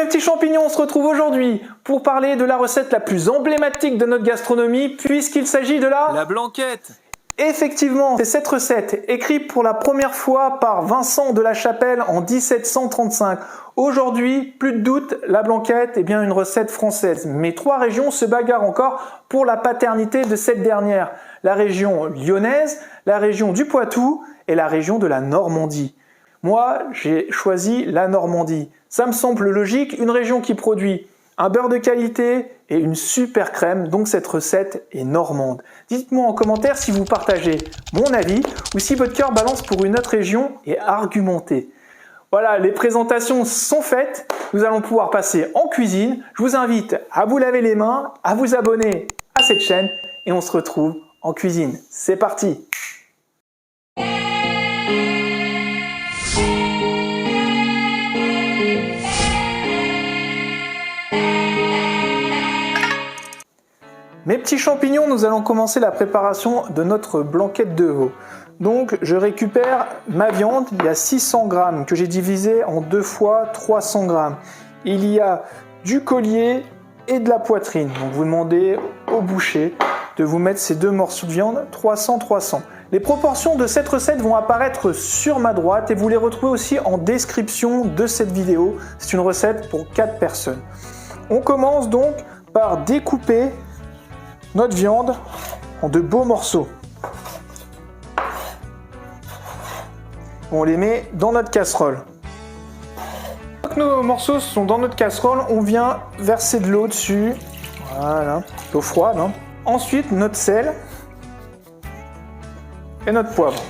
mes petits champignons, on se retrouve aujourd'hui pour parler de la recette la plus emblématique de notre gastronomie puisqu'il s'agit de la blanquette. Effectivement, c'est cette recette écrite pour la première fois par Vincent de la Chapelle en 1735. Aujourd'hui, plus de doute, la blanquette est bien une recette française. Mais trois régions se bagarrent encore pour la paternité de cette dernière. La région lyonnaise, la région du Poitou et la région de la Normandie. Moi, j'ai choisi la Normandie. Ça me semble logique, une région qui produit un beurre de qualité et une super crème, donc cette recette est normande. Dites-moi en commentaire si vous partagez mon avis ou si votre cœur balance pour une autre région et argumentez. Voilà, les présentations sont faites, nous allons pouvoir passer en cuisine. Je vous invite à vous laver les mains, à vous abonner à cette chaîne et on se retrouve en cuisine. C'est parti! Mes petits champignons, nous allons commencer la préparation de notre blanquette de veau. Donc je récupère ma viande, il y a 600 grammes que j'ai divisé en 2 fois 300 grammes. Il y a du collier et de la poitrine. Donc vous demandez au boucher de vous mettre ces deux morceaux de viande 300-300. Les proportions de cette recette vont apparaître sur ma droite et vous les retrouvez aussi en description de cette vidéo. C'est une recette pour 4 personnes. On commence donc par découper notre viande en de beaux morceaux. On les met dans notre casserole. Une fois que nos morceaux sont dans notre casserole, on vient verser de l'eau dessus. Voilà, l'eau froide. Ensuite, notre sel et notre poivre.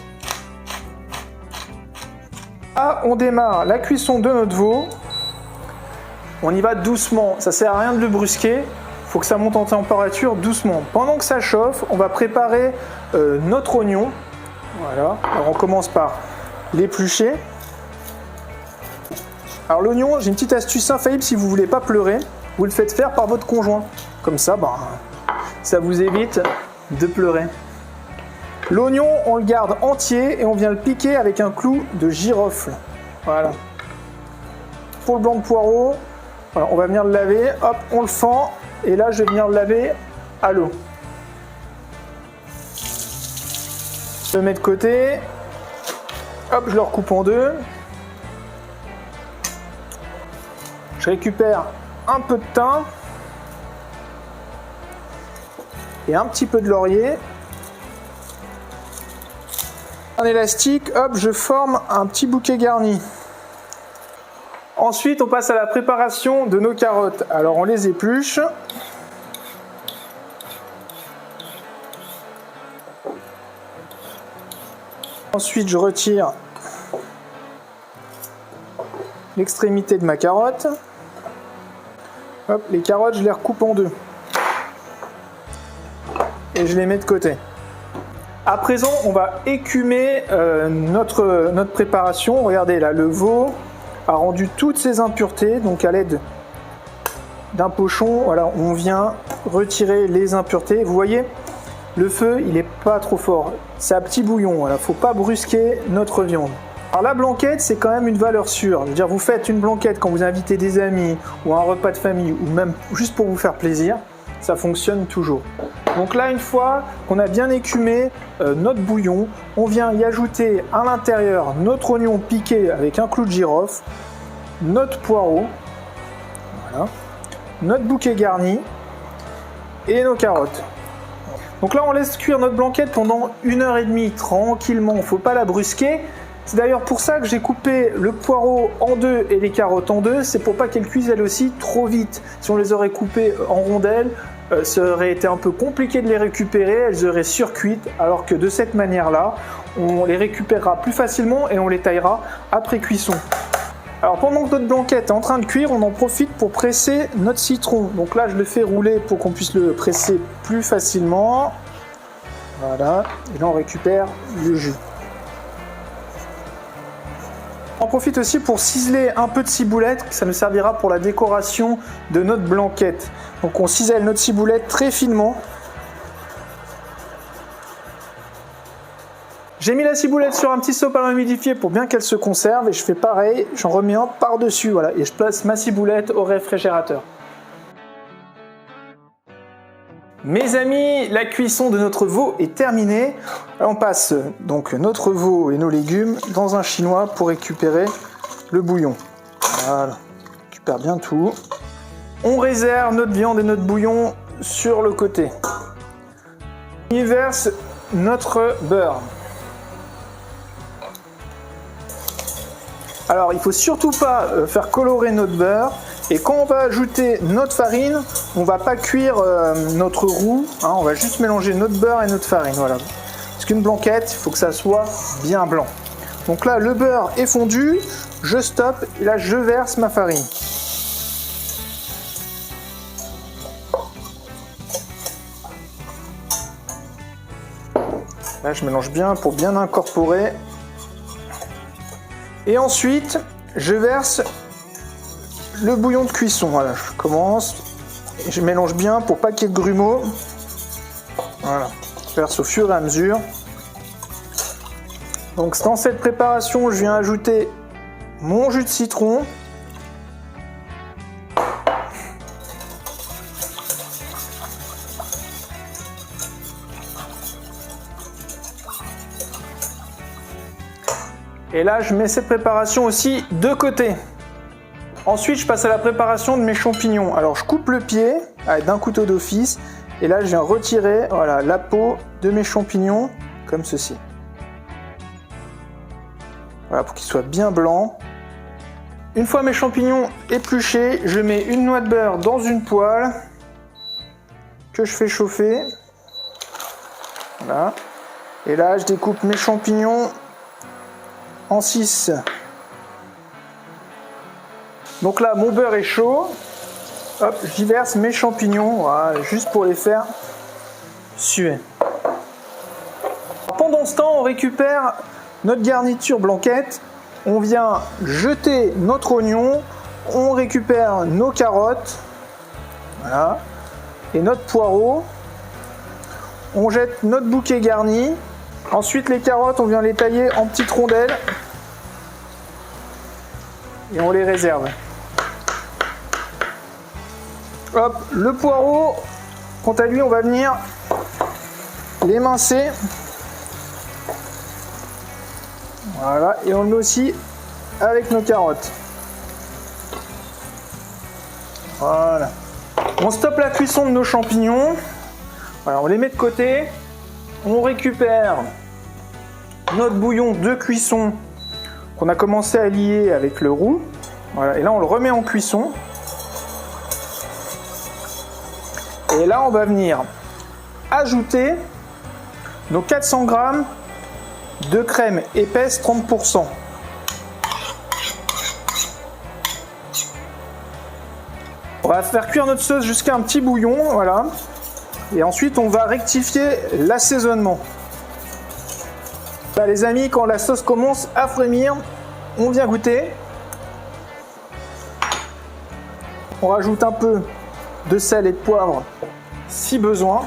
Là, on démarre la cuisson de notre veau. On y va doucement, ça sert à rien de le brusquer. Il faut que ça monte en température doucement. Pendant que ça chauffe, on va préparer notre oignon. Voilà. Alors on commence par l'éplucher. Alors l'oignon, j'ai une petite astuce infaillible si vous ne voulez pas pleurer. Vous le faites faire par votre conjoint. Comme ça, ça vous évite de pleurer. L'oignon, on le garde entier et on vient le piquer avec un clou de girofle. Voilà. Pour le blanc de poireau, voilà, on va venir le laver. Hop, on le fend. Et là, je vais venir le laver à l'eau. Je le mets de côté. Hop, je le recoupe en deux. Je récupère un peu de thym. Et un petit peu de laurier. Un élastique, hop, je forme un petit bouquet garni. Ensuite, on passe à la préparation de nos carottes. Alors, on les épluche. Ensuite, je retire l'extrémité de ma carotte. Hop, les carottes, je les recoupe en deux. Et je les mets de côté. À présent, on va écumer notre préparation. Regardez là, le veau a rendu toutes ses impuretés, donc à l'aide d'un pochon, voilà, on vient retirer les impuretés. Vous voyez, le feu, il n'est pas trop fort, c'est à petit bouillon, voilà, faut pas brusquer notre viande. Alors la blanquette, c'est quand même une valeur sûre. Je veux dire, vous faites une blanquette quand vous invitez des amis ou un repas de famille ou même juste pour vous faire plaisir, ça fonctionne toujours. Donc là, une fois qu'on a bien écumé notre bouillon, on vient y ajouter à l'intérieur notre oignon piqué avec un clou de girofle, notre poireau, voilà, notre bouquet garni et nos carottes. Donc là, on laisse cuire notre blanquette pendant 1h30 tranquillement, il ne faut pas la brusquer. C'est d'ailleurs pour ça que j'ai coupé le poireau en deux et les carottes en deux, c'est pour pas qu'elles cuisent elles aussi trop vite. Si on les aurait coupées en rondelles, ça aurait été un peu compliqué de les récupérer, elles auraient surcuites, alors que de cette manière-là, on les récupérera plus facilement et on les taillera après cuisson. Alors pendant que notre blanquette est en train de cuire, on en profite pour presser notre citron. Donc là, je le fais rouler pour qu'on puisse le presser plus facilement. Voilà, et là on récupère le jus. On en profite aussi pour ciseler un peu de ciboulette, ça nous servira pour la décoration de notre blanquette. Donc on cisèle notre ciboulette très finement. J'ai mis la ciboulette sur un petit sopalin humidifié pour bien qu'elle se conserve et je fais pareil, j'en remets un par-dessus, voilà, et je place ma ciboulette au réfrigérateur. Mes amis, la cuisson de notre veau est terminée. Alors on passe donc notre veau et nos légumes dans un chinois pour récupérer le bouillon. Voilà, on récupère bien tout. On réserve notre viande et notre bouillon sur le côté. On y verse notre beurre. Alors il ne faut surtout pas faire colorer notre beurre. Et quand on va ajouter notre farine, on ne va pas cuire notre roux, hein, on va juste mélanger notre beurre et notre farine. Voilà. Parce qu'une blanquette, il faut que ça soit bien blanc. Donc là, le beurre est fondu, je stoppe et là, je verse ma farine. Là, je mélange bien pour bien incorporer. Et ensuite, je verse le bouillon de cuisson. Voilà, je commence et je mélange bien pour pas qu'il y ait de grumeaux. Voilà, je verse au fur et à mesure. Donc dans cette préparation, je viens ajouter mon jus de citron. Et là, je mets cette préparation aussi de côté. Ensuite, je passe à la préparation de mes champignons. Alors, je coupe le pied d'un couteau d'office. Et là, je viens retirer voilà, la peau de mes champignons, comme ceci. Voilà, pour qu'ils soient bien blancs. Une fois mes champignons épluchés, je mets une noix de beurre dans une poêle que je fais chauffer. Voilà. Et là, je découpe mes champignons en 6. Donc là, mon beurre est chaud. Hop, j'y verse mes champignons, voilà, juste pour les faire suer. Pendant ce temps, on récupère notre garniture blanquette. On vient jeter notre oignon. On récupère nos carottes. Voilà. Et notre poireau. On jette notre bouquet garni. Ensuite, les carottes, on vient les tailler en petites rondelles. Et on les réserve. Hop, le poireau, quant à lui, on va venir l'émincer. Voilà, et on le met aussi avec nos carottes. Voilà. On stoppe la cuisson de nos champignons. Voilà, on les met de côté. On récupère notre bouillon de cuisson qu'on a commencé à lier avec le roux. Voilà, et là, on le remet en cuisson. Et là, on va venir ajouter nos 400 g de crème épaisse 30%. On va faire cuire notre sauce jusqu'à un petit bouillon, voilà. Et ensuite, on va rectifier l'assaisonnement. Là, les amis, quand la sauce commence à frémir, on vient goûter. On rajoute un peu de sel et de poivre si besoin.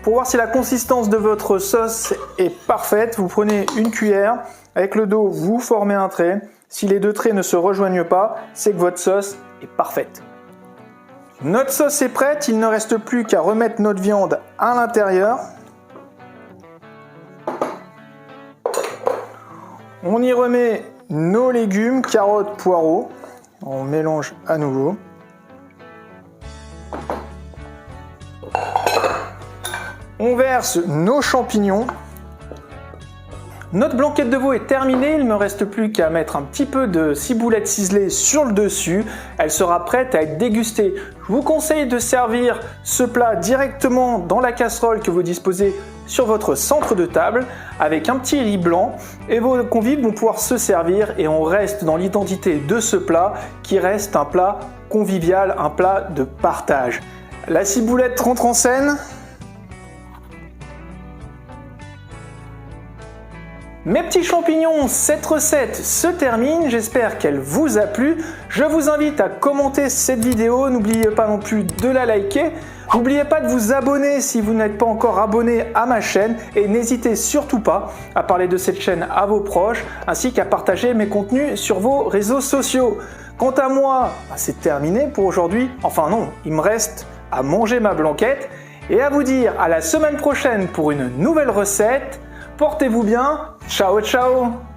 Pour voir si la consistance de votre sauce est parfaite, vous prenez une cuillère, avec le dos vous formez un trait. Si les deux traits ne se rejoignent pas, c'est que votre sauce est parfaite. Notre sauce est prête, il ne reste plus qu'à remettre notre viande à l'intérieur. On y remet nos légumes, carottes, poireaux. On mélange à nouveau. On verse nos champignons. Notre blanquette de veau est terminée, il ne me reste plus qu'à mettre un petit peu de ciboulette ciselée sur le dessus. Elle sera prête à être dégustée. Je vous conseille de servir ce plat directement dans la casserole que vous disposez sur votre centre de table avec un petit riz blanc et vos convives vont pouvoir se servir et on reste dans l'identité de ce plat qui reste un plat convivial, un plat de partage. La ciboulette rentre en scène. Mes petits champignons, cette recette se termine, j'espère qu'elle vous a plu. Je vous invite à commenter cette vidéo, n'oubliez pas non plus de la liker. N'oubliez pas de vous abonner si vous n'êtes pas encore abonné à ma chaîne et n'hésitez surtout pas à parler de cette chaîne à vos proches ainsi qu'à partager mes contenus sur vos réseaux sociaux. Quant à moi, c'est terminé pour aujourd'hui. Enfin non, il me reste à manger ma blanquette et à vous dire à la semaine prochaine pour une nouvelle recette. Portez-vous bien, ciao ciao!